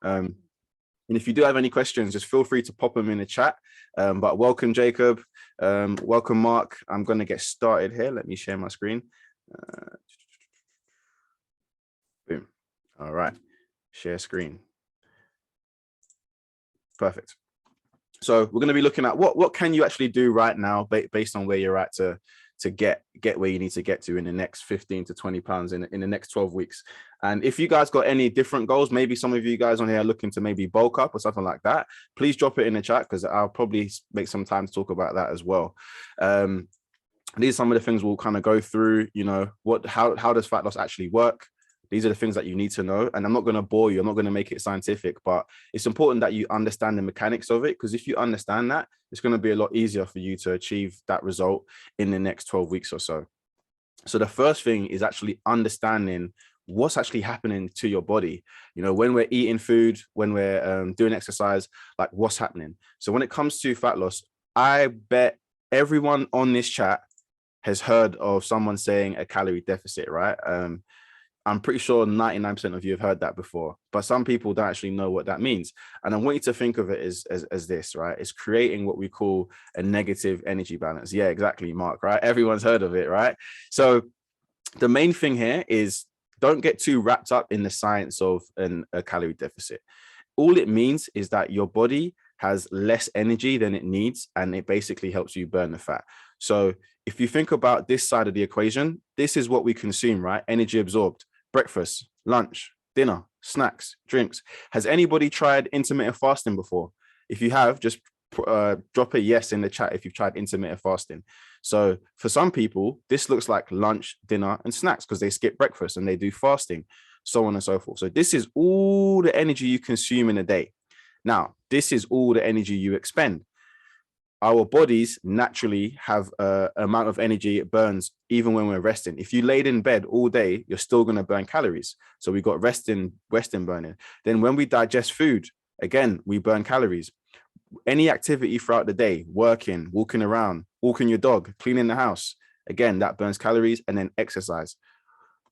Um, and if you do have any questions, just feel free to pop them in the chat. But welcome, Jacob. Welcome, Mark. I'm going to get started here. Let me share my screen. Boom. All right. Share screen. Perfect. So we're going to be looking at what can you actually do right now based on where you're at to get where you need to get to in the next 15 to 20 pounds in the next 12 weeks. And if you guys got any different goals, maybe some of you guys on here are looking to maybe bulk up or something like that, please drop it in the chat, because I'll probably make some time to talk about that as well. These are some of the things we'll kind of go through, you know, how does fat loss actually work? These are the things that you need to know. And I'm not going to bore you. I'm not going to make it scientific, but it's important that you understand the mechanics of it, because if you understand that, it's going to be a lot easier for you to achieve that result in the next 12 weeks or so. So the first thing is actually understanding what's actually happening to your body. You know, when we're eating food, when we're doing exercise, like what's happening. So when it comes to fat loss, I bet everyone on this chat has heard of someone saying a calorie deficit, right? I'm pretty sure 99% of you have heard that before, but some people don't actually know what that means. And I want you to think of it as this, right? It's creating what we call a negative energy balance. Yeah, exactly, Mark, right? Everyone's heard of it, right? So the main thing here is don't get too wrapped up in the science of a calorie deficit. All it means is that your body has less energy than it needs, and it basically helps you burn the fat. So if you think about this side of the equation, this is what we consume, right? Energy absorbed. Breakfast, lunch, dinner, snacks, drinks. Has anybody tried intermittent fasting before? If you have, just drop a yes in the chat if you've tried intermittent fasting. So for some people, this looks like lunch, dinner, and snacks because they skip breakfast and they do fasting, so on and so forth. So this is all the energy you consume in a day. Now, this is all the energy you expend. Our bodies naturally have an amount of energy it burns even when we're resting. If you laid in bed all day, you're still going to burn calories. So we've got resting burning. Then when we digest food, again, we burn calories. Any activity throughout the day, working, walking around, walking your dog, cleaning the house, again, that burns calories. And then exercise.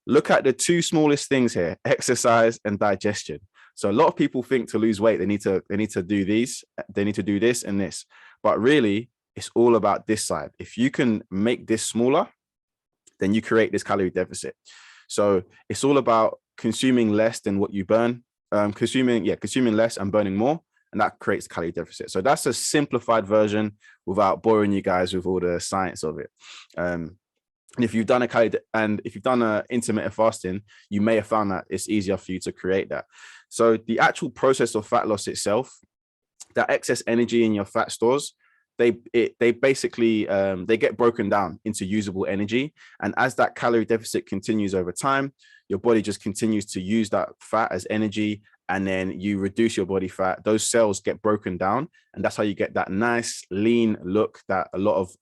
Look at the two smallest things here, exercise and digestion. So a lot of people think to lose weight, they need to do these, they need to do this and this. But really, it's all about this side. If you can make this smaller, then you create this calorie deficit. So it's all about consuming less than what you burn, consuming less and burning more, and that creates calorie deficit. So that's a simplified version without boring you guys with all the science of it. And if you've done a intermittent fasting, you may have found that it's easier for you to create that. So the actual process of fat loss itself, that excess energy in your fat stores, they basically they get broken down into usable energy. And as that calorie deficit continues over time, your body just continues to use that fat as energy, and then you reduce your body fat. Those cells get broken down, and that's how you get that nice lean look that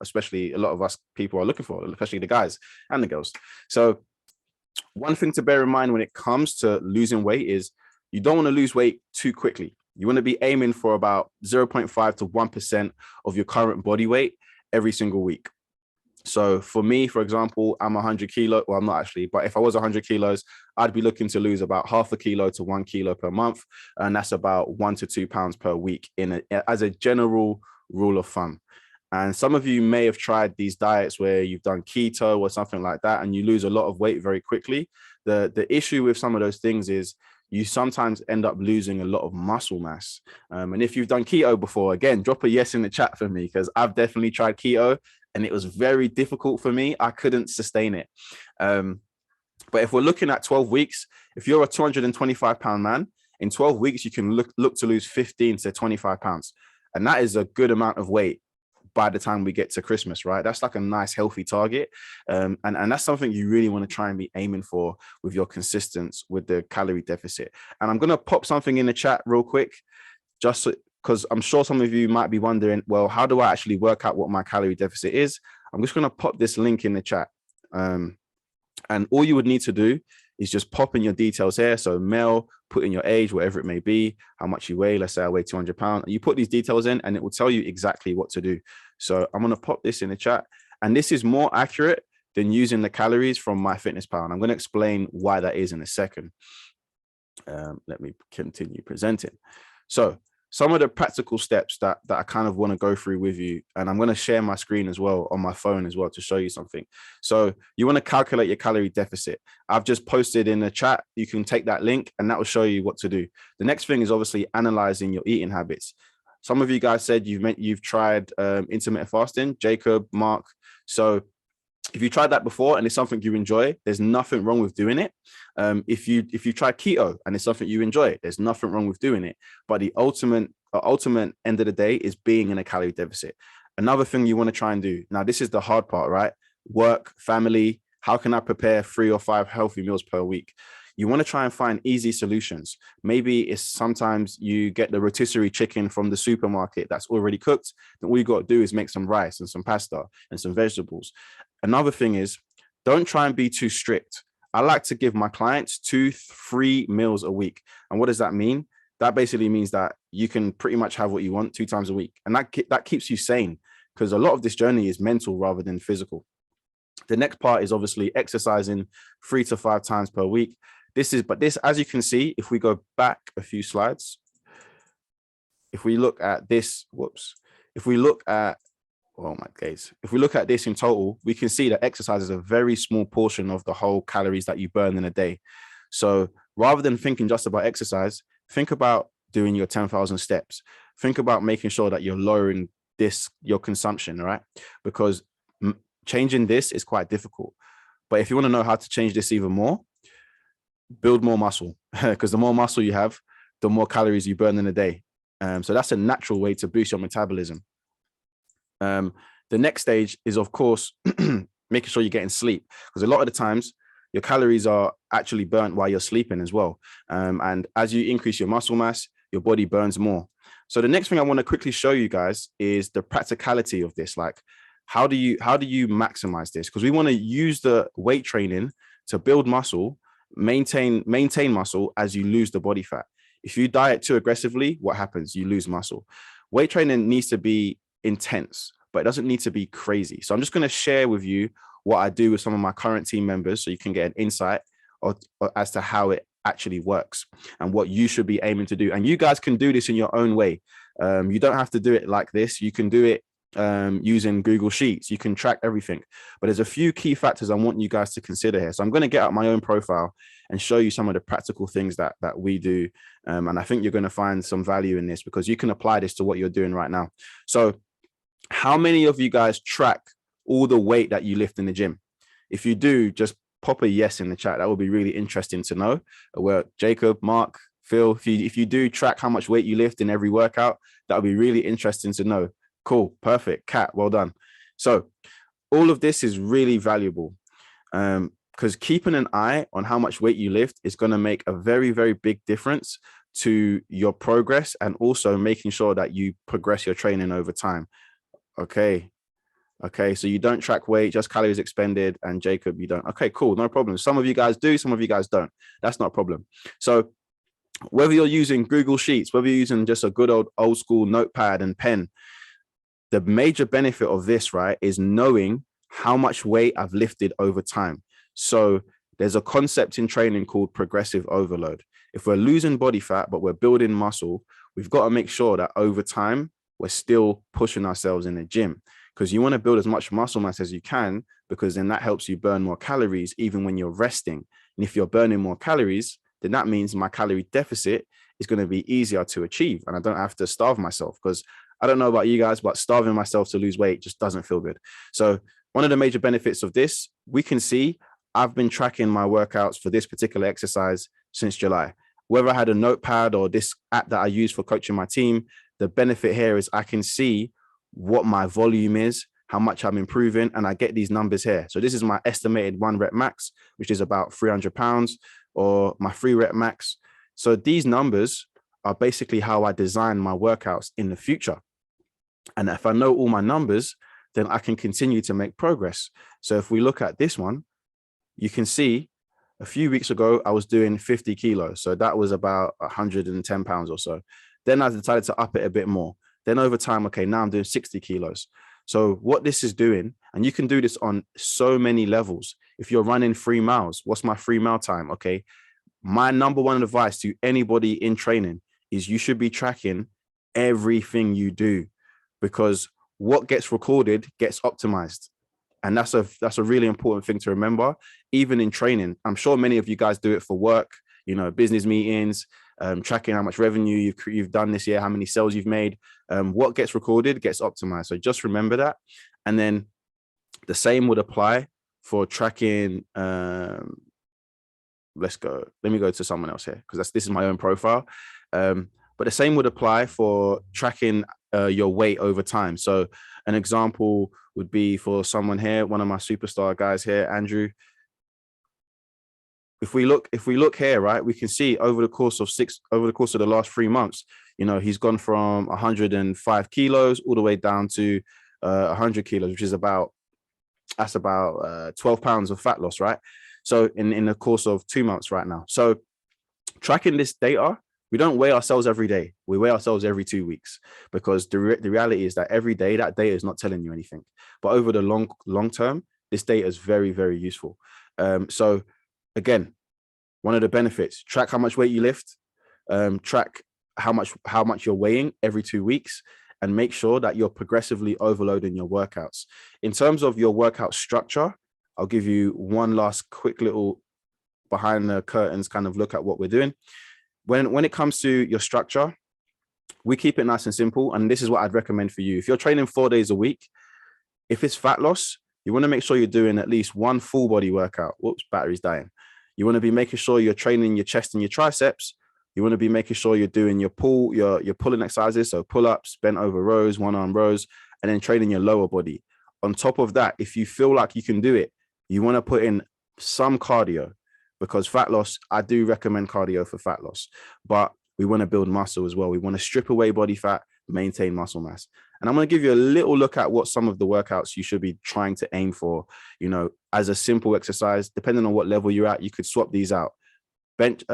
especially a lot of us people are looking for, especially the guys and the girls. So one thing to bear in mind when it comes to losing weight is you don't want to lose weight too quickly. You want to be aiming for about 0.5 to 1% of your current body weight every single week. So for me, for example, I'm 100 kilos. Well, I'm not actually, but if I was 100 kilos, I'd be looking to lose about half a kilo to 1 kilo per month. And that's about 1 to 2 pounds per week as a general rule of thumb. And some of you may have tried these diets where you've done keto or something like that, and you lose a lot of weight very quickly. The issue with some of those things is you sometimes end up losing a lot of muscle mass. And if you've done keto before, again, drop a yes in the chat for me, because I've definitely tried keto and it was very difficult for me. I couldn't sustain it. But if we're looking at 12 weeks, if you're a 225-pound man, in 12 weeks, you can look to lose 15 to 25 pounds. And that is a good amount of weight by the time we get to Christmas, right? That's like a nice, healthy target. And that's something you really want to try and be aiming for with your consistency with the calorie deficit. And I'm going to pop something in the chat real quick, just because I'm sure some of you might be wondering, well, how do I actually work out what my calorie deficit is? I'm just going to pop this link in the chat. And all you would need to do is just pop in your details here. So male, put in your age, whatever it may be, how much you weigh. Let's say I weigh 200 pounds. You put these details in and it will tell you exactly what to do. So I'm going to pop this in the chat. And this is more accurate than using the calories from MyFitnessPal. And I'm going to explain why that is in a second. Let me continue presenting. So some of the practical steps that I kind of want to go through with you, and I'm going to share my screen as well on my phone as well to show you something. So you want to calculate your calorie deficit. I've just posted in the chat. You can take that link and that will show you what to do. The next thing is obviously analyzing your eating habits. Some of you guys said you've tried intermittent fasting, Jacob, Mark. So if you tried that before and it's something you enjoy, there's nothing wrong with doing it. If you try keto and it's something you enjoy, there's nothing wrong with doing it. But the ultimate end of the day is being in a calorie deficit. Another thing you want to try and do. Now, this is the hard part, right? Work, family. How can I prepare 3 or 5 healthy meals per week? You want to try and find easy solutions. Maybe it's sometimes you get the rotisserie chicken from the supermarket that's already cooked. Then all you got to do is make some rice and some pasta and some vegetables. Another thing is, don't try and be too strict. I like to give my clients 2-3 meals a week. And what does that mean? That basically means that you can pretty much have what you want 2 times a week. And that keeps you sane, because a lot of this journey is mental rather than physical. The next part is obviously exercising 3 to 5 times per week. This, as you can see, if we go back a few slides, if we look at this, if we look at this in total, we can see that exercise is a very small portion of the whole calories that you burn in a day. So rather than thinking just about exercise, think about doing your 10,000 steps. Think about making sure that you're lowering your consumption, right? Because changing this is quite difficult. But if you want to know how to change this even more, build more muscle, because the more muscle you have, the more calories you burn in a day. So that's a natural way to boost your metabolism. The next stage is, of course, making sure you're getting sleep, because a lot of the times your calories are actually burnt while you're sleeping as well. And as you increase your muscle mass, your body burns more. So the next thing I want to quickly show you guys is the practicality of this. Like, how do you maximize this? Because we want to use the weight training to build muscle, maintain muscle as you lose the body fat. If you diet too aggressively, what happens? You lose muscle. Weight training needs to be intense, but it doesn't need to be crazy. So I'm just going to share with you what I do with some of my current team members, so you can get an insight as to how it actually works and what you should be aiming to do. And you guys can do this in your own way. You don't have to do it like this. You can do it using Google Sheets. You can track everything, but there's a few key factors I want you guys to consider here. So I'm going to get out my own profile and show you some of the practical things that we do. And I think you're going to find some value in this, because you can apply this to what you're doing right now. So how many of you guys track all the weight that you lift in the gym? If you do, just pop a yes in the chat. That would be really interesting to know. Well, Jacob, Mark, Phil, if you do track how much weight you lift in every workout, that would be really interesting to know. Cool, perfect. Kat, well done. So all of this is really valuable, because keeping an eye on how much weight you lift is going to make a very, very big difference to your progress, and also making sure that you progress your training over time. Okay, so you don't track weight, just calories expended. And Jacob, you don't. Okay, cool, no problem. Some of you guys do, some of you guys don't. That's not a problem. So whether you're using Google Sheets, whether you're using just a good old school notepad and pen, the major benefit of this, right, is knowing how much weight I've lifted over time. So there's a concept in training called progressive overload. If we're losing body fat, but we're building muscle, we've got to make sure that over time, we're still pushing ourselves in the gym, because you want to build as much muscle mass as you can, because then that helps you burn more calories even when you're resting. And if you're burning more calories, then that means my calorie deficit is going to be easier to achieve, and I don't have to starve myself. Because I don't know about you guys, but starving myself to lose weight just doesn't feel good. So one of the major benefits of this, we can see I've been tracking my workouts for this particular exercise since July. Whether I had a notepad or this app that I use for coaching my team, the benefit here is I can see what my volume is, how much I'm improving, and I get these numbers here. So this is my estimated 1 rep max, which is about 300 pounds, or my 3 rep max. So these numbers are basically how I design my workouts in the future. And if I know all my numbers, then I can continue to make progress. So if we look at this one, you can see a few weeks ago, I was doing 50 kilos. So that was about 110 pounds or so. Then I decided to up it a bit more. Then over time, okay, now I'm doing 60 kilos. So what this is doing, and you can do this on so many levels. If you're running 3 miles, what's my 3 mile time? Okay, my number one advice to anybody in training is you should be tracking everything you do, because what gets recorded gets optimized. And that's a really important thing to remember, even in training. I'm sure many of you guys do it for work, business meetings, tracking how much revenue you've done this year, how many sales you've made. What gets recorded gets optimized. So just remember that. And then the same would apply for tracking. Let me go to someone else here, because this is my own profile. But the same would apply for tracking your weight over time. So an example would be for someone here, one of my superstar guys here, Andrew. If we look here, right, we can see over the course of the last 3 months, he's gone from 105 kilos all the way down to 100 kilos, which is about 12 pounds of fat loss, right? So in the course of 2 months right now. So tracking this data, we don't weigh ourselves every day. We weigh ourselves every 2 weeks, because the reality is that every day that data is not telling you anything. But over the long term, this data is very, very useful. So again, one of the benefits: track how much weight you lift, track how much you're weighing every 2 weeks, and make sure that you're progressively overloading your workouts. In terms of your workout structure, I'll give you one last quick little behind the curtains kind of look at what we're doing. When it comes to your structure, we keep it nice and simple. And this is what I'd recommend for you. If you're training 4 days a week, if it's fat loss, you want to make sure you're doing at least one full body workout. Whoops, battery's dying. You want to be making sure you're training your chest and your triceps. You want to be making sure you're doing your pulling exercises. So pull-ups, bent over rows, one-arm rows, and then training your lower body. On top of that, if you feel like you can do it, you want to put in some cardio, because fat loss, I do recommend cardio for fat loss, but we want to build muscle as well. We want to strip away body fat, maintain muscle mass. And I'm going to give you a little look at what some of the workouts you should be trying to aim for, as a simple exercise. Depending on what level you're at, you could swap these out. Bench,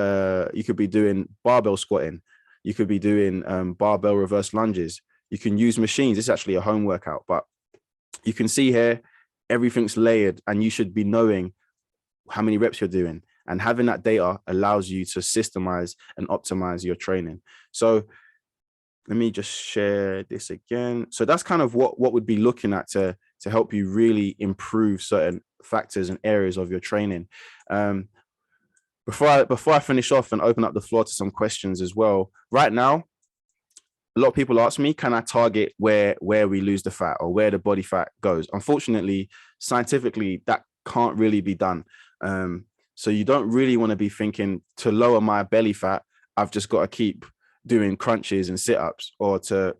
you could be doing barbell squatting. You could be doing barbell reverse lunges. You can use machines. It's actually a home workout, but you can see here, everything's layered, and you should be knowing how many reps you're doing. And having that data allows you to systemize and optimize your training. So let me just share this again. So that's kind of what we'd be looking at to help you really improve certain factors and areas of your training. Before I finish off and open up the floor to some questions as well, right now, a lot of people ask me, can I target where we lose the fat or where the body fat goes? Unfortunately, scientifically, that can't really be done. So you don't really want to be thinking, to lower my belly fat, I've just got to keep doing crunches and sit-ups, or to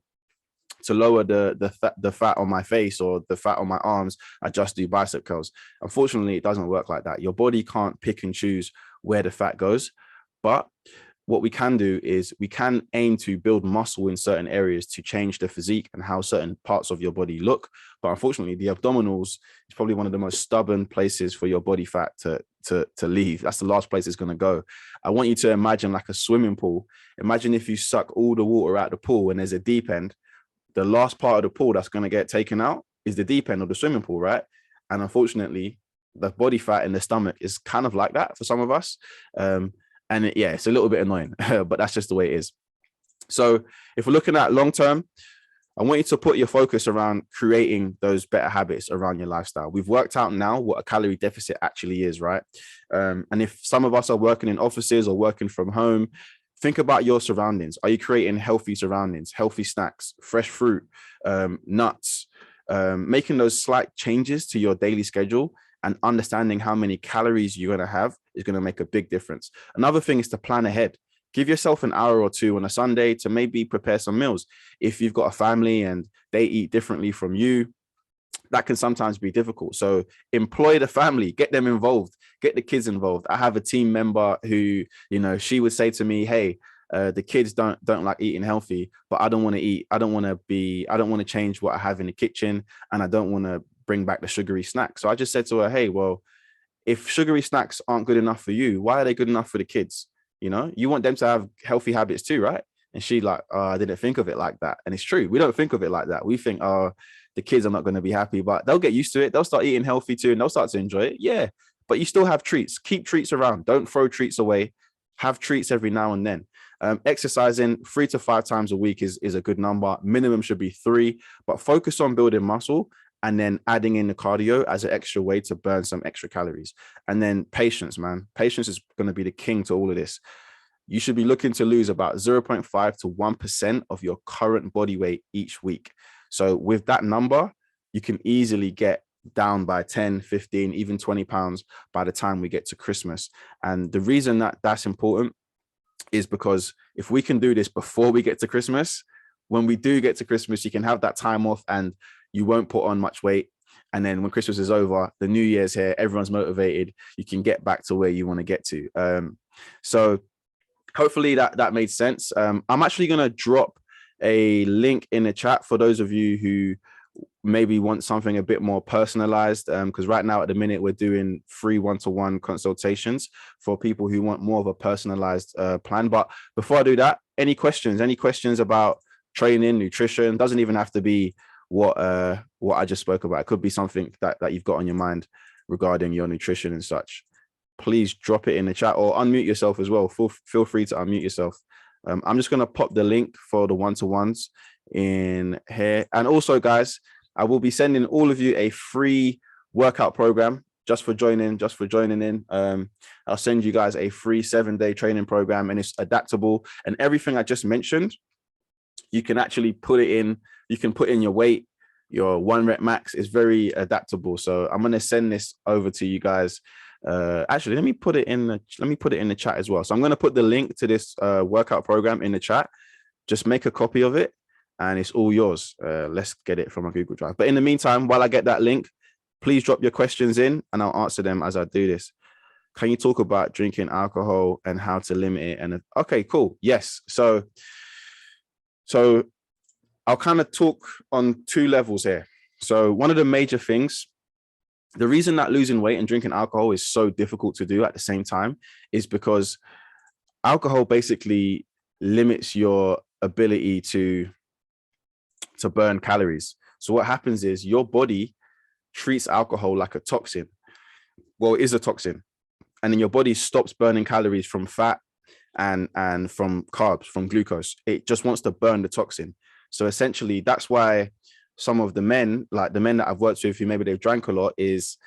lower the fat on my face or the fat on my arms, I just do bicep curls. Unfortunately, it doesn't work like that. Your body can't pick and choose where the fat goes. But what we can do is we can aim to build muscle in certain areas to change the physique and how certain parts of your body look. But unfortunately, the abdominals is probably one of the most stubborn places for your body fat to leave. That's the last place it's going to go. I want you to imagine like a swimming pool. Imagine if you suck all the water out of the pool and there's a deep end. The last part of the pool that's going to get taken out is the deep end of the swimming pool, right? And unfortunately, the body fat in the stomach is kind of like that for some of us. And it's a little bit annoying, but that's just the way it is. So if we're looking at long term, I want you to put your focus around creating those better habits around your lifestyle. We've worked out now what a calorie deficit actually is, right? And if some of us are working in offices or working from home, think about your surroundings. Are you creating healthy surroundings, healthy snacks, fresh fruit, nuts, making those slight changes to your daily schedule and understanding how many calories you're going to have is going to make a big difference. Another thing is to plan ahead. Give yourself an hour or two on a Sunday to maybe prepare some meals. If you've got a family and they eat differently from you, that can sometimes be difficult. So employ the family, get them involved, get the kids involved. I have a team member who, she would say to me, hey, the kids don't like eating healthy, but I don't want to change what I have in the kitchen, and I don't want to bring back the sugary snacks. So I just said to her, hey, well, if sugary snacks aren't good enough for you, why are they good enough for the kids? You want them to have healthy habits too, right? And she like, oh, I didn't think of it like that. And it's true. We don't think of it like that. We think, oh, the kids are not going to be happy, but they'll get used to it. They'll start eating healthy too, and they'll start to enjoy it. Yeah, but you still have treats. Keep treats around. Don't throw treats away. Have treats every now and then. Exercising 3 to 5 times a week is a good number. Minimum should be 3, but focus on building muscle and then adding in the cardio as an extra way to burn some extra calories. And then patience, man. Patience is going to be the king to all of this. You should be looking to lose about 0.5 to 1% of your current body weight each week. So with that number, you can easily get down by 10, 15, even 20 pounds by the time we get to Christmas. And the reason that that's important is because if we can do this before we get to Christmas, when we do get to Christmas, you can have that time off and you won't put on much weight. And then when Christmas is over, the new year's here, everyone's motivated. You can get back to where you want to get to. So hopefully that made sense. I'm actually going to drop a link in the chat for those of you who maybe want something a bit more personalized, because right now at the minute we're doing free one-to-one consultations for people who want more of a personalized plan. But before I do that, any questions about training, nutrition? Doesn't even have to be what I just spoke about. It could be something that you've got on your mind regarding your nutrition and such. Please drop it in the chat or unmute yourself as well. Feel free to unmute yourself. I'm just going to pop the link for the one-to-ones in here. And also, guys, I will be sending all of you a free workout program just for joining in. I'll send you guys a free 7-day training program, and it's adaptable. And everything I just mentioned, you can actually put it in. You can put in your weight, your 1 rep max is very adaptable. So I'm going to send this over to you guys. Actually, let me put it in the chat as well. So I'm going to put the link to this workout program in the chat. Just make a copy of it and it's all yours. Let's get it from a Google Drive. But in the meantime, while I get that link, please drop your questions in and I'll answer them as I do this. Can you talk about drinking alcohol and how to limit it? And okay, cool. Yes. So I'll kind of talk on 2 levels here. So one of the major things, the reason that losing weight and drinking alcohol is so difficult to do at the same time is because alcohol basically limits your ability to burn calories. So what happens is your body treats alcohol like a toxin. Well, it is a toxin. And then your body stops burning calories from fat and from carbs, from glucose. It just wants to burn the toxin. So essentially, that's why some of the men, like the men that I've worked with who maybe they've drank a lot, is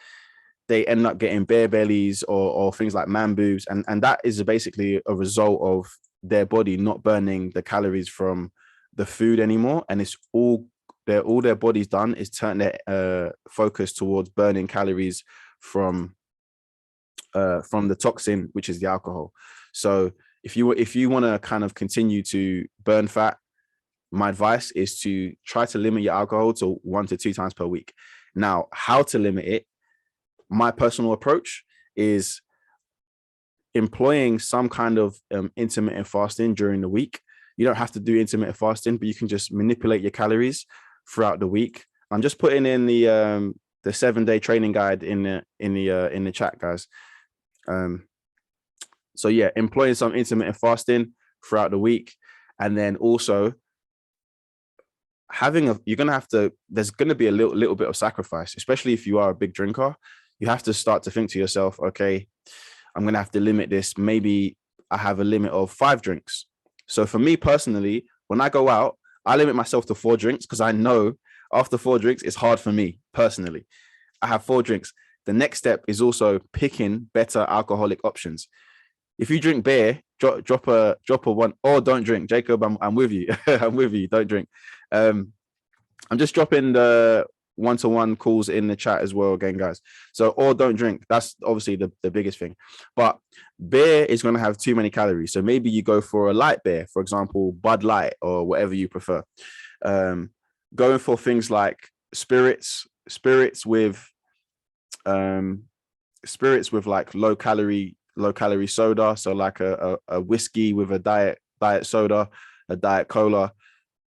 they end up getting bare bellies or things like man boobs. And that is basically a result of their body not burning the calories from the food anymore. And it's all their body's done is turn their focus towards burning calories from the toxin, which is the alcohol. So if you want to kind of continue to burn fat, my advice is to try to limit your alcohol to 1 to 2 times per week. Now, how to limit it? My personal approach is employing some kind of intermittent fasting during the week. You don't have to do intermittent fasting, but you can just manipulate your calories throughout the week. I'm just putting in the 7-day training guide in the chat, guys. So yeah, employing some intermittent fasting throughout the week, and then also there's gonna be a little bit of sacrifice, especially if you are a big drinker. You have to start to think to yourself, okay, I'm gonna have to limit this. Maybe I have a limit of 5 drinks. So for me personally, when I go out, I limit myself to 4 drinks because I know after 4 drinks, it's hard for me personally. I have 4 drinks. The next step is also picking better alcoholic options. If you drink beer, drop a 1, or don't drink. Jacob, I'm with you. I'm with you. Don't drink. I'm just dropping the one-to-one calls in the chat as well again, guys. So, or don't drink. That's obviously the biggest thing. But beer is going to have too many calories. So maybe you go for a light beer, for example, Bud Light or whatever you prefer. Going for things like spirits with like low calorie soda. So like a whiskey with a diet soda, a diet cola.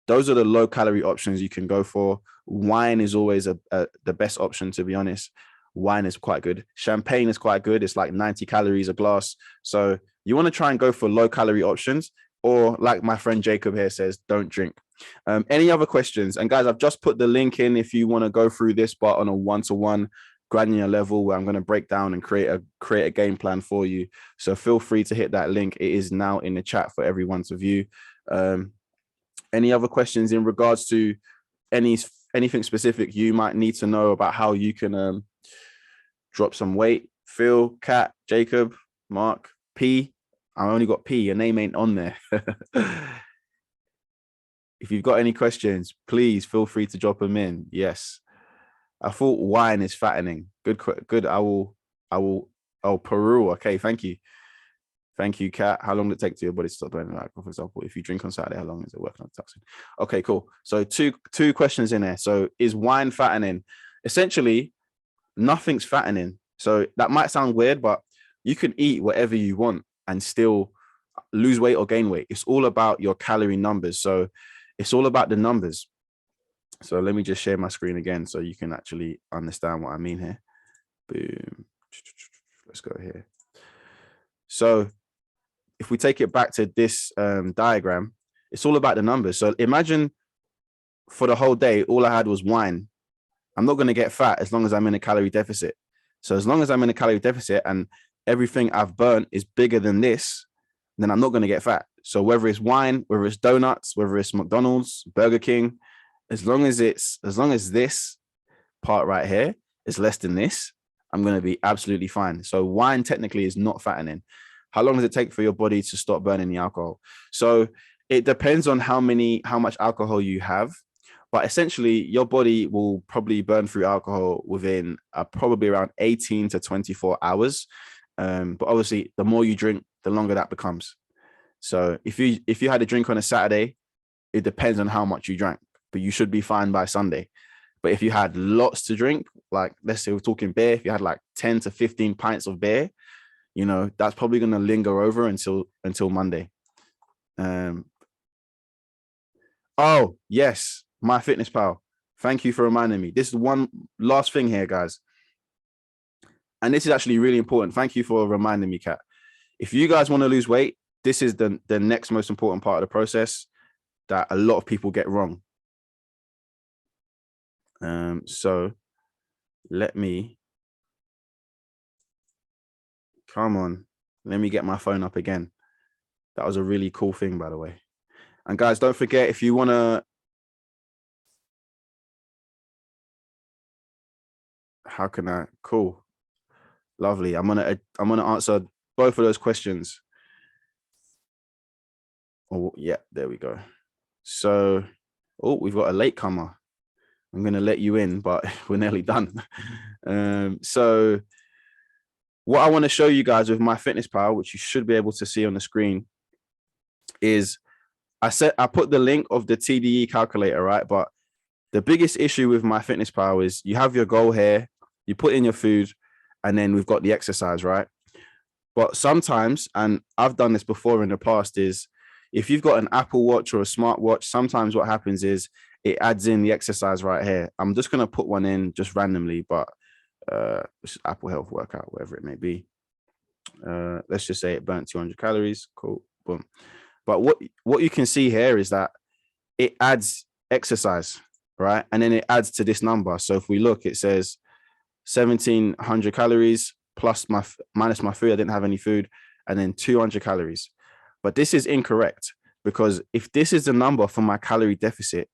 Those are the low calorie options you can go for. Wine is always the best option, to be honest. Wine is quite good. Champagne is quite good. It's like 90 calories a glass. So you want to try and go for low calorie options, or like my friend Jacob here says, don't drink. Any other questions? And guys, I've just put the link in if you want to go through this, but on a one-to-one granular level where I'm going to break down and create a game plan for you. So feel free to hit that link. It is now in the chat for everyone to view. Any other questions in regards to anything specific you might need to know about how you can drop some weight? Phil, Kat, Jacob, Mark, P. I only got P. Your name ain't on there. If you've got any questions, please feel free to drop them in. Yes. I thought wine is fattening. Good. I will. Oh, Peru. Okay. Thank you. Thank you, Kat. How long does it take to your body to stop burning alcohol? For example, if you drink on Saturday, how long is it working on toxin? Okay, cool. So two questions in there. So is wine fattening? Essentially, nothing's fattening. So that might sound weird, but you can eat whatever you want and still lose weight or gain weight. It's all about your calorie numbers. So it's all about the numbers. So let me just share my screen again so you can actually understand what I mean here. Boom. Let's go here. So if we take it back to this diagram, it's all about the numbers. So imagine for the whole day, all I had was wine. I'm not going to get fat as long as I'm in a calorie deficit. So as long as I'm in a calorie deficit and everything I've burnt is bigger than this, then I'm not going to get fat. So whether it's wine, whether it's donuts, whether it's McDonald's, Burger King, as long as this part right here is less than this, I'm going to be absolutely fine. So wine technically is not fattening. How long does it take for your body to stop burning the alcohol? So it depends on how much alcohol you have, but essentially your body will probably burn through alcohol within probably around 18 to 24 hours. But obviously the more you drink, the longer that becomes. So if you had a drink on a Saturday, it depends on how much you drank, but you should be fine by Sunday. But if you had lots to drink, like let's say we're talking beer, if you had like 10 to 15 pints of beer, you know, that's probably going to linger over until Monday. Oh, yes, MyFitnessPal. Thank you for reminding me. This is one last thing here, guys. And this is actually really important. Thank you for reminding me, Kat. If you guys want to lose weight, this is the next most important part of the process that a lot of people get wrong. So let me get my phone up again. That was a really cool thing, by the way. And guys, don't forget, if you want to, how can I? Cool. Lovely. I'm gonna answer both of those questions. Oh, yeah, there we go. So, oh, we've got a latecomer. I'm gonna let you in, but we're nearly done. So what I want to show you guys with MyFitnessPal, which you should be able to see on the screen, is I put the link of the TDE calculator, right? But the biggest issue with MyFitnessPal is you have your goal here, you put in your food, and then we've got the exercise, right? But sometimes, and I've done this before in the past, is if you've got an Apple Watch or a smartwatch, sometimes what happens is it adds in the exercise right here. I'm just going to put one in just randomly, but Apple Health Workout, whatever it may be. Let's just say it burnt 200 calories. Cool. Boom. But what you can see here is that it adds exercise, right? And then it adds to this number. So if we look, it says 1,700 calories plus minus my food. I didn't have any food, and then 200 calories. But this is incorrect, because if this is the number for my calorie deficit,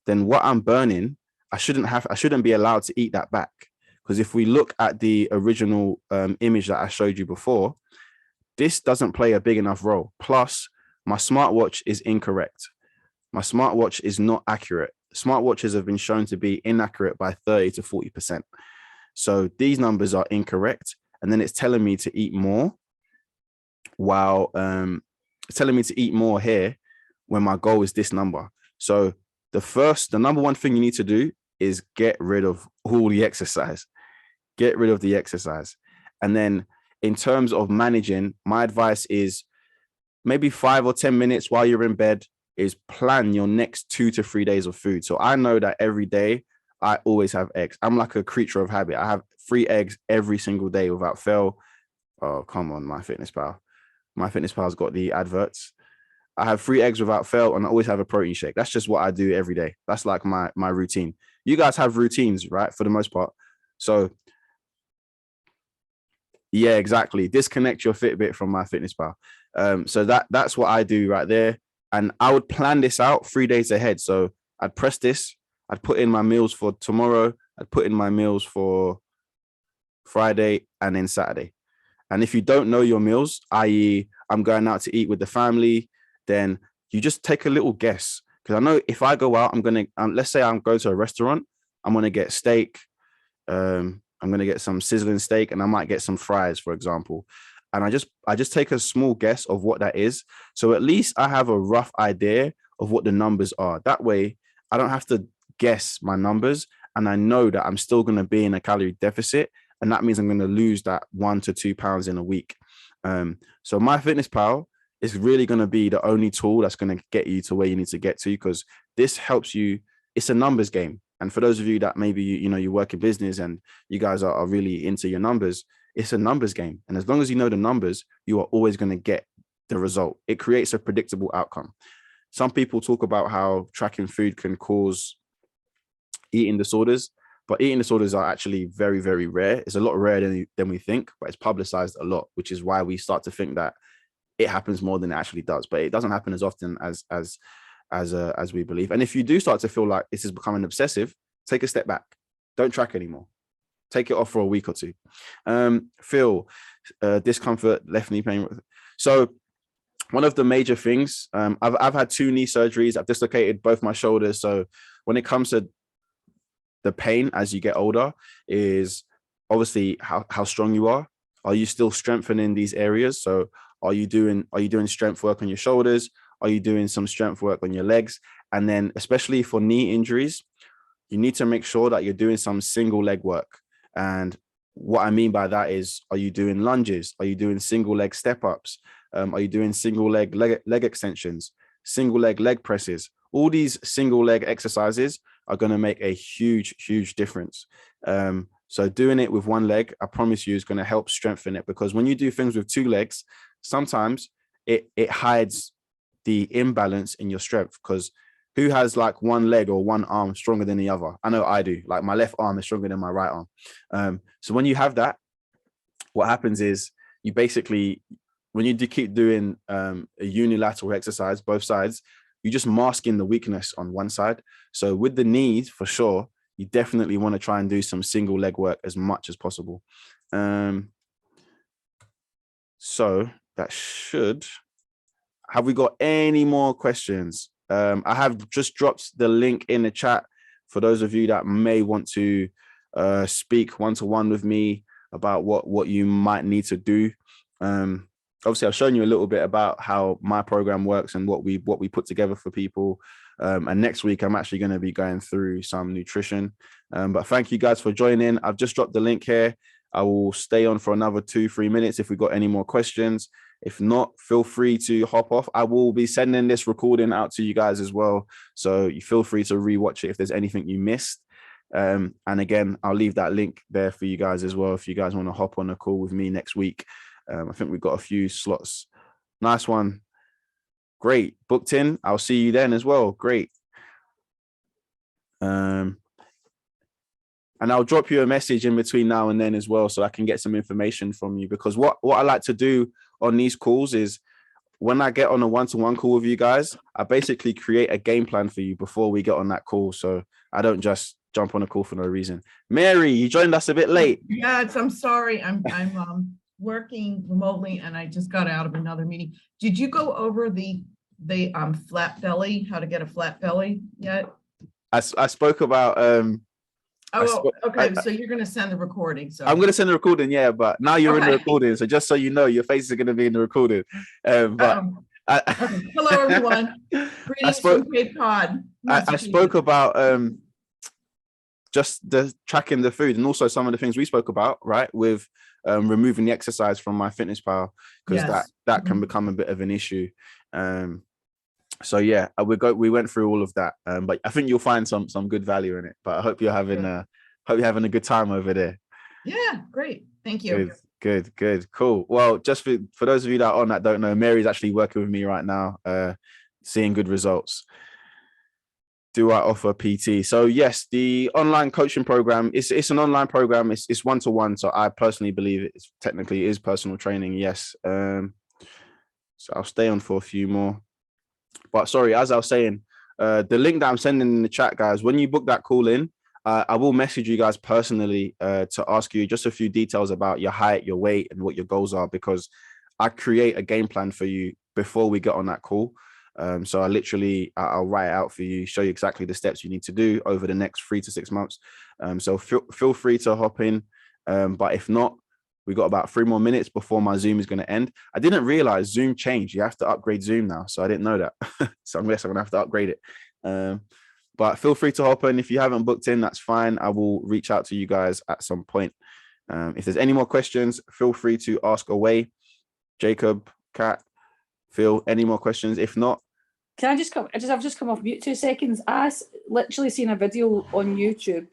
then what I'm burning, I shouldn't be allowed to eat that back. Because if we look at the original image that I showed you before, this doesn't play a big enough role. Plus, my smartwatch is incorrect. My smartwatch is not accurate. Smartwatches have been shown to be inaccurate by 30 to 40%. So these numbers are incorrect. And then it's telling me to eat more while it's telling me to eat more here when my goal is this number. So the number one thing you need to do is get rid of all the exercise. Get rid of the exercise. And then in terms of managing, my advice is maybe 5 or 10 minutes while you're in bed is plan your next 2 to 3 days of food. So I know that every day I always have eggs. I'm like a creature of habit. I have 3 eggs every single day without fail. Oh, come on, MyFitnessPal. MyFitnessPal's got the adverts. I have 3 eggs without fail, and I always have a protein shake. That's just what I do every day. That's like my routine. You guys have routines, right? For the most part. So Yeah, exactly. Disconnect your Fitbit from MyFitnessPal. So that's what I do right there. And I would plan this out 3 days ahead. So I'd press this, I'd put in my meals for tomorrow, I'd put in my meals for Friday and then Saturday. And if you don't know your meals, i.e., I'm going out to eat with the family, then you just take a little guess. Because I know if I go out, I'm going to, let's say I'm going to a restaurant, I'm going to get steak. I'm going to get some sizzling steak and I might get some fries, for example. And I just take a small guess of what that is. So at least I have a rough idea of what the numbers are. That way, I don't have to guess my numbers. And I know that I'm still going to be in a calorie deficit. And that means I'm going to lose that 1 to 2 pounds in a week. So MyFitnessPal is really going to be the only tool that's going to get you to where you need to get to, because this helps you. It's a numbers game. And for those of you that maybe, you work in business and you guys are really into your numbers, it's a numbers game. And as long as you know the numbers, you are always going to get the result. It creates a predictable outcome. Some people talk about how tracking food can cause eating disorders, but eating disorders are actually very, very rare. It's a lot rarer than we think, but it's publicized a lot, which is why we start to think that it happens more than it actually does. But it doesn't happen as often as we believe. And if you do start to feel like this is becoming obsessive, take a step back. Don't track anymore. Take it off for a week or two. Phil, discomfort, left knee pain. So one of the major things, I've had 2 knee surgeries. I've dislocated both my shoulders. So when it comes to the pain as you get older, is obviously how strong you are. Are you still strengthening these areas? So are you doing strength work on your shoulders? Are you doing some strength work on your legs? And then especially for knee injuries, you need to make sure that you're doing some single leg work. And what I mean by that is, are you doing lunges? Are you doing single leg step ups? Are you doing single leg extensions, single leg presses? All these single leg exercises are going to make a huge, huge difference. So doing it with one leg, I promise you, is going to help strengthen it, because when you do things with 2 legs, sometimes it hides the imbalance in your strength. Because who has like one leg or one arm stronger than the other? I know I do. Like my left arm is stronger than my right arm. So when you have that, what happens is you basically, when you keep doing a unilateral exercise, both sides, you just mask in the weakness on one side. So with the knees, for sure, you definitely want to try and do some single leg work as much as possible. So that should. Have we got any more questions? I have just dropped the link in the chat for those of you that may want to speak one-to-one with me about what you might need to do. Obviously, I've shown you a little bit about how my program works and what we put together for people. And next week, I'm actually going to be going through some nutrition. But thank you guys for joining. I've just dropped the link here. I will stay on for another 2-3 minutes if we got any more questions. If not, feel free to hop off. I will be sending this recording out to you guys as well. So you feel free to rewatch it if there's anything you missed. And again, I'll leave that link there for you guys as well if you guys want to hop on a call with me next week. I think we've got a few slots. Nice one. Great. Booked in. I'll see you then as well. Great. And I'll drop you a message in between now and then as well, so I can get some information from you, because what I like to do on these calls is, when I get on a one-to-one call with you guys, I basically create a game plan for you before we get on that call. So I don't just jump on a call for no reason. Mary, you joined us a bit late. Yeah, I'm sorry. I'm working remotely and I just got out of another meeting. Did you go over the flat belly, how to get a flat belly yet? I spoke about okay. So you're going to send the recording. So I'm going to send the recording, yeah. But now you're in the recording, so just so you know, your face is going to be in the recording. But hello, everyone. Greetings from Cape Cod. I spoke about just the tracking the food, and also some of the things we spoke about, right, with removing the exercise from MyFitnessPal, because that can become a bit of an issue. So yeah, we went through all of that, but I think you'll find some good value in it. But I hope you're having a good time over there. Yeah, great. Thank you. Good, cool. Well, just for those of you that don't know, Mary's actually working with me right now, seeing good results. Do I offer PT? So yes, the online coaching program, it's an online program. It's one-to-one. So I personally believe it's technically is personal training. Yes. So I'll stay on for a few more. But sorry, as I was saying, the link that I'm sending in the chat, guys, when you book that call in, I will message you guys personally to ask you just a few details about your height, your weight, and what your goals are, because I create a game plan for you before we get on that call. So I'll write it out for you, show you exactly the steps you need to do over the next 3 to 6 months. So feel free to hop in. But if not, we got about 3 more minutes before my Zoom is going to end. I didn't realize Zoom changed. You have to upgrade Zoom now. So I didn't know that. So I guess I'm going to have to upgrade it. But feel free to hop in. If you haven't booked in, that's fine. I will reach out to you guys at some point. If there's any more questions, feel free to ask away. Jacob, Kat, Phil, any more questions? If not, can I just come? I've just come off mute 2 seconds. Literally seen a video on YouTube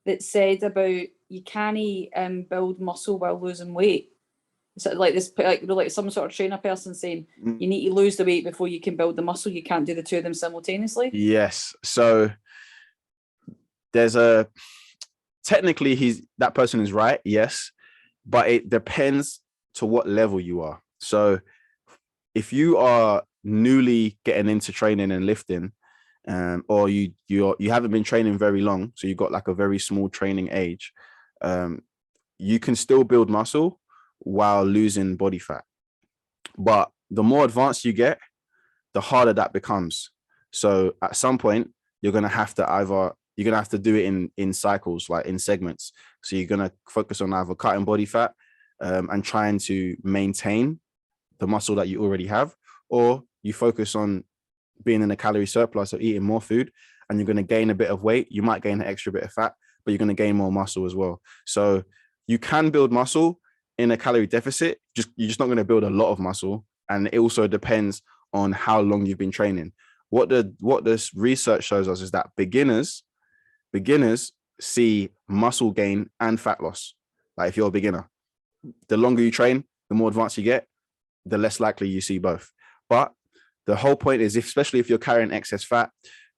that said about you can't build muscle while losing weight. So like this, like some sort of trainer person saying you need to lose the weight before you can build the muscle. You can't do the two of them simultaneously. Yes. So there's technically that person is right. Yes, but it depends to what level you are. So if you are newly getting into training and lifting, or you haven't been training very long, so you've got like a very small training age, you can still build muscle while losing body fat. But the more advanced you get, the harder that becomes. So at some point, you're going to have to do it in cycles, like in segments. So you're going to focus on either cutting body fat and trying to maintain the muscle that you already have, or you focus on being in a calorie surplus or eating more food, and you're going to gain a bit of weight. You might gain an extra bit of fat, but you're going to gain more muscle as well. So you can build muscle in a calorie deficit. You're just not going to build a lot of muscle. And it also depends on how long you've been training. What this research shows us is that beginners see muscle gain and fat loss. Like if you're a beginner, the longer you train, the more advanced you get, the less likely you see both. But the whole point is, especially if you're carrying excess fat,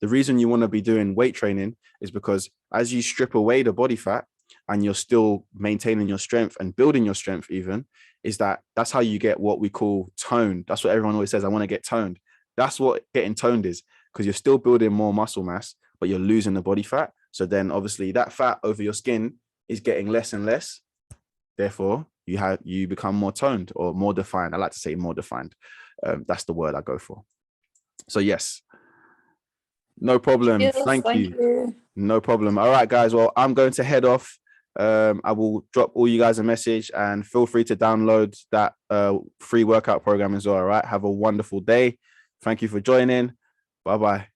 the reason you want to be doing weight training is because as you strip away the body fat and you're still maintaining your strength and building your strength even, that's how you get what we call toned. That's what everyone always says, I want to get toned. That's what getting toned is, because you're still building more muscle mass, but you're losing the body fat. So then obviously that fat over your skin is getting less and less. Therefore, you become more toned or more defined. I like to say more defined. That's the word I go for. So yes, no problem. Yes, thank you. No problem. All right, guys. Well, I'm going to head off. I will drop all you guys a message, and feel free to download that free workout program as well. All right. Have a wonderful day. Thank you for joining. Bye-bye.